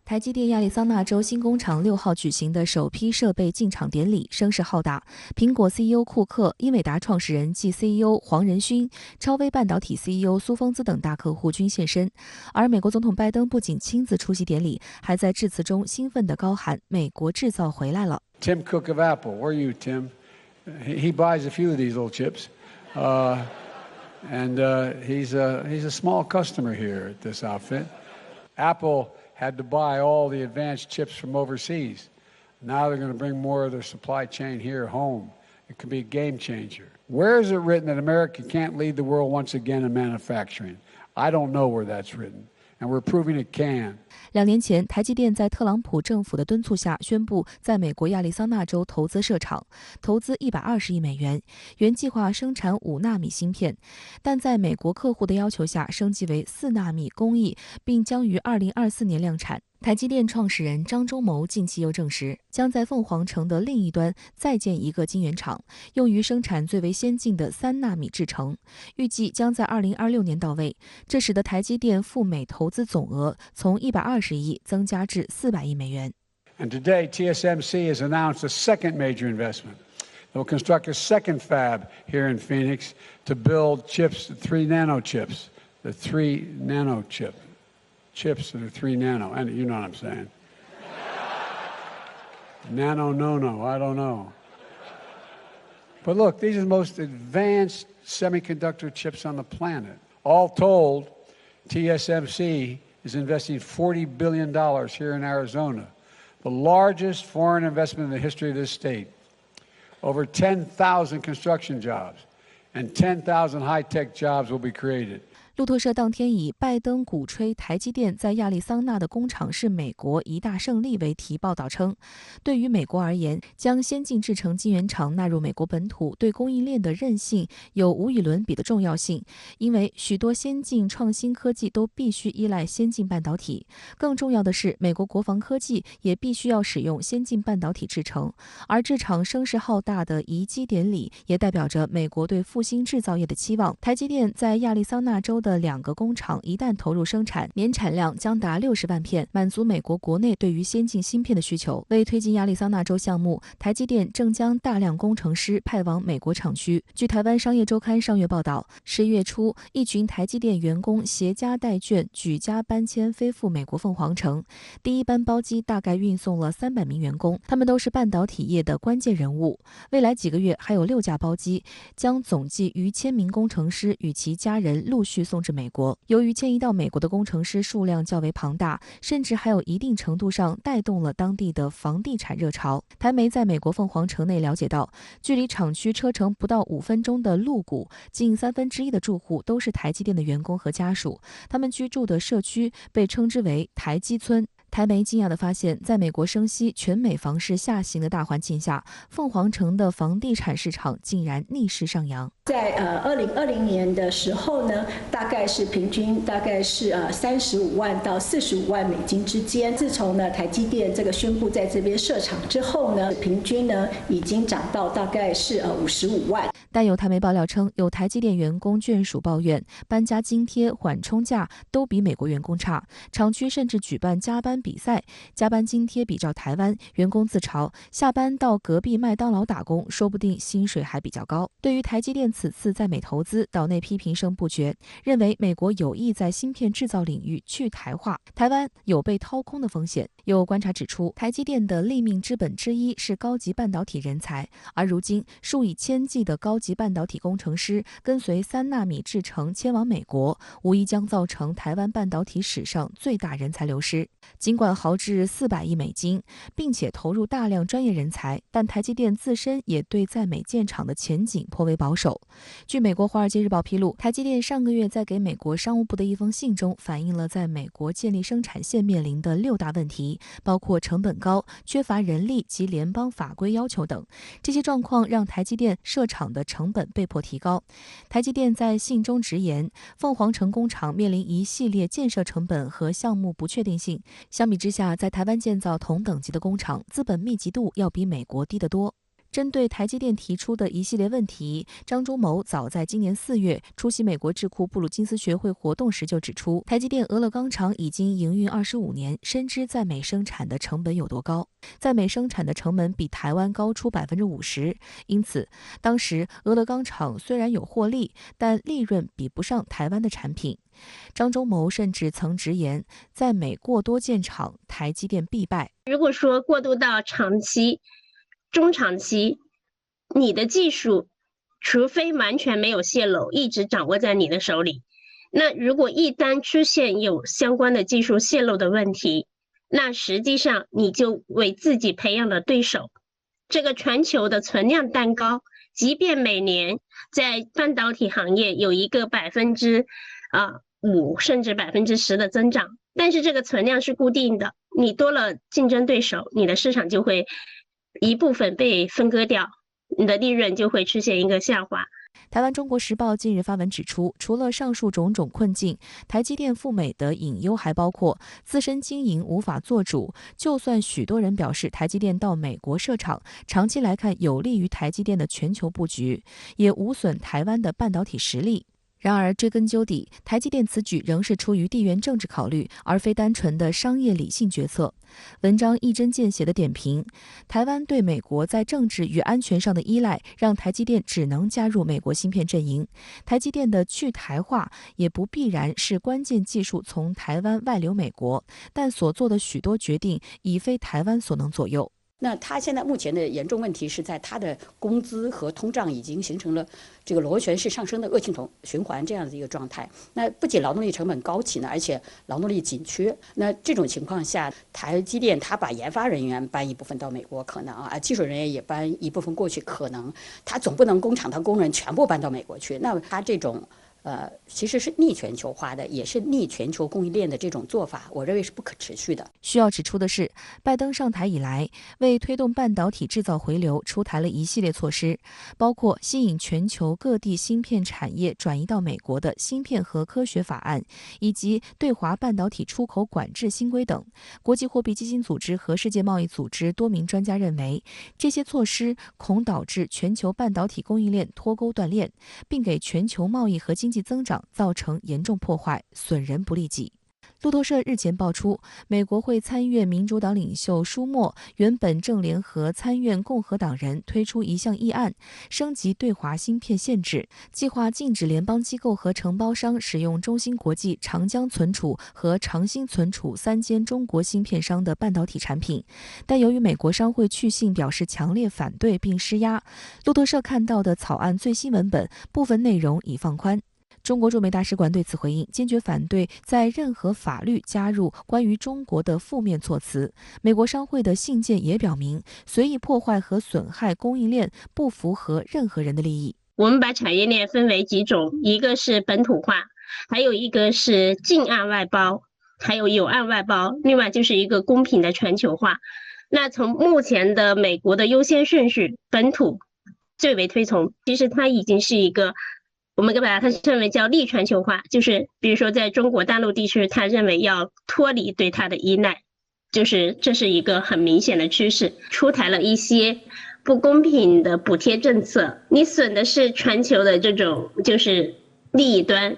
台积电亚利桑那州新工厂6号举行的首批设备进场典礼声势浩大，苹果 CEO 库克、英伟达创始人暨 CEO 黄仁勋、超微半导体 CEO 苏峰姿等大客户均现身。而美国总统拜登不仅亲自出席典礼，还在致辞中兴奋地高喊：“美国制造回来了！” Tim Cook of Apple, where are you, Tim? He buys a few of these little chips, and he's a small customer here at this outfit. Apple had to buy all the advanced chips from overseas. Now they're going to bring more of their supply chain here home. It could be a game changer. Where is it written that America can't lead the world once again in manufacturing? I don't know where that's written, and we're proving it can. 2年前，台积电在特朗普政府的敦促下，宣布在美国亚利桑那州投资设厂，投资120亿美元，原计划生产5纳米芯片，但在美国客户的要求下，升级为4纳米工艺，并将于2024年量产。台积电创始人张忠谋近期又证实，将在凤凰城的另一端再建一个晶圆厂，用于生产最为先进的3纳米制程，预计将在2026年到位。这使得台积电赴美投资总额从120亿增加至400亿美元。And today, TSMC has announced a second major investment. They'll construct a second fab here in Phoenix to build chips, 3 nano chips, the 3 nano chips that are 3 nano, and you know what I'm saying. Nano, no, I don't know. But look, these are the most advanced semiconductor chips on the planet. All told, TSMC is investing $40 billion here in Arizona, the largest foreign investment in the history of this state. Over 10,000 construction jobs and 10,000 high-tech jobs will be created. 路透社当天以拜登鼓吹台积电在亚利桑那的工厂是美国一大胜利为题报道称，对于美国而言，将先进制程晶圆厂纳入美国本土对供应链的韧性有无与伦比的重要性，因为许多先进创新科技都必须依赖先进半导体。更重要的是，美国国防科技也必须要使用先进半导体制程，而这场声势浩大的移机典礼也代表着美国对复兴制造业的期望。台积电在亚利桑那州的2个工厂一旦投入生产，年产量将达60万片，满足美国国内对于先进芯片的需求。为推进亚利桑那州项目，台积电正将大量工程师派往美国厂区。据台湾商业周刊上月报道，11月初，一群台积电员工携家带眷举家搬迁飞赴美国凤凰城，第一班包机大概运送了300名员工，他们都是半导体业的关键人物。未来几个月还有6架包机，将总计逾1000名工程师与其家人陆续送至美国。由于迁移到美国的工程师数量较为庞大，甚至还有一定程度上带动了当地的房地产热潮。台媒在美国凤凰城内了解到，距离厂区车程不到5分钟的鹿谷，近1/3的住户都是台积电的员工和家属，他们居住的社区被称之为台积村。台媒惊讶地发现，在美国升息、全美房市下行的大环境下，凤凰城的房地产市场竟然逆势上扬。在2020年的时候呢，大概是平均大概是35万到45万美金之间。自从呢台积电这个宣布在这边设厂之后呢，平均呢已经涨到大概是55万。但有台媒爆料称，有台积电员工眷属抱怨，搬家津贴、缓冲假都比美国员工差，厂区甚至举办加班比赛，加班津贴比照台湾，员工自嘲下班到隔壁麦当劳打工，说不定薪水还比较高。对于台积电此次在美投资，岛内批评声不绝，认为美国有意在芯片制造领域去台化，台湾有被掏空的风险。有观察指出，台积电的立命之本之一是高级半导体人才，而如今数以千计的高级半导体工程师跟随3纳米制程迁往美国，无疑将造成台湾半导体史上最大人才流失。尽管豪掷400亿美金，并且投入大量专业人才，但台积电自身也对在美建厂的前景颇为保守。据美国《华尔街日报》披露，台积电上个月在给美国商务部的一封信中，反映了在美国建立生产线面临的6大问题，包括成本高、缺乏人力及联邦法规要求等。这些状况让台积电设厂的成本被迫提高。台积电在信中直言，凤凰城工厂面临一系列建设成本和项目不确定性。相比之下，在台湾建造同等级的工厂，资本密集度要比美国低得多。针对台积电提出的一系列问题，张忠谋早在今年4月出席美国智库布鲁金斯学会活动时就指出，台积电俄勒冈厂已经营运25年，深知在美生产的成本有多高，在美生产的成本比台湾高出50%，因此当时俄勒冈厂虽然有获利，但利润比不上台湾的产品。张忠谋甚至曾直言，在美过多建厂，台积电必败。如果说过渡到长期、中长期，你的技术除非完全没有泄露，一直掌握在你的手里，那如果一旦出现有相关的技术泄露的问题，那实际上你就为自己培养了对手。这个全球的存量蛋糕，即便每年在半导体行业有一个5%甚至10%的增长，但是这个存量是固定的，你多了竞争对手，你的市场就会一部分被分割掉，你的利润就会出现一个下滑。台湾中国时报近日发文指出，除了上述种种困境，台积电赴美的隐忧还包括自身经营无法做主。就算许多人表示台积电到美国设厂，长期来看有利于台积电的全球布局，也无损台湾的半导体实力。然而，追根究底，台积电此举仍是出于地缘政治考虑，而非单纯的商业理性决策。文章一针见血地点评，台湾对美国在政治与安全上的依赖，让台积电只能加入美国芯片阵营。台积电的去台化也不必然是关键技术从台湾外流美国，但所做的许多决定已非台湾所能左右。那他现在目前的严重问题是在他的工资和通胀已经形成了这个螺旋式上升的恶性循环这样的一个状态。那不仅劳动力成本高企呢，而且劳动力紧缺。那这种情况下，台积电他把研发人员搬一部分到美国可能技术人员也搬一部分过去可能，他总不能工厂的工人全部搬到美国去。那他这种其实是逆全球化的，也是逆全球供应链的这种做法，我认为是不可持续的。需要指出的是，拜登上台以来，为推动半导体制造回流，出台了一系列措施，包括吸引全球各地芯片产业转移到美国的芯片和科学法案，以及对华半导体出口管制新规等。国际货币基金组织和世界贸易组织多名专家认为，这些措施恐导致全球半导体供应链脱钩断裂，并给全球贸易和经济增长造成严重破坏，损人不利己。路透社日前爆出，美国会参院民主党领袖舒默原本正联合参院共和党人推出一项议案，升级对华芯片限制，计划禁止联邦机构和承包商使用中芯国际、长江存储和长兴存储3间中国芯片商的半导体产品。但由于美国商会去信表示强烈反对并施压，路透社看到的草案最新文本部分内容已放宽。中国驻美大使馆对此回应，坚决反对在任何法律加入关于中国的负面措辞。美国商会的信件也表明，随意破坏和损害供应链不符合任何人的利益。我们把产业链分为几种，一个是本土化，还有一个是近岸外包，还有友岸外包，另外就是一个公平的全球化。那从目前的美国的优先顺序，本土最为推崇，其实它已经是一个我们把它称为叫逆全球化，就是比如说在中国大陆地区，他认为要脱离对它的依赖，就是这是一个很明显的趋势，出台了一些不公平的补贴政策，你损的是全球的这种就是利益端，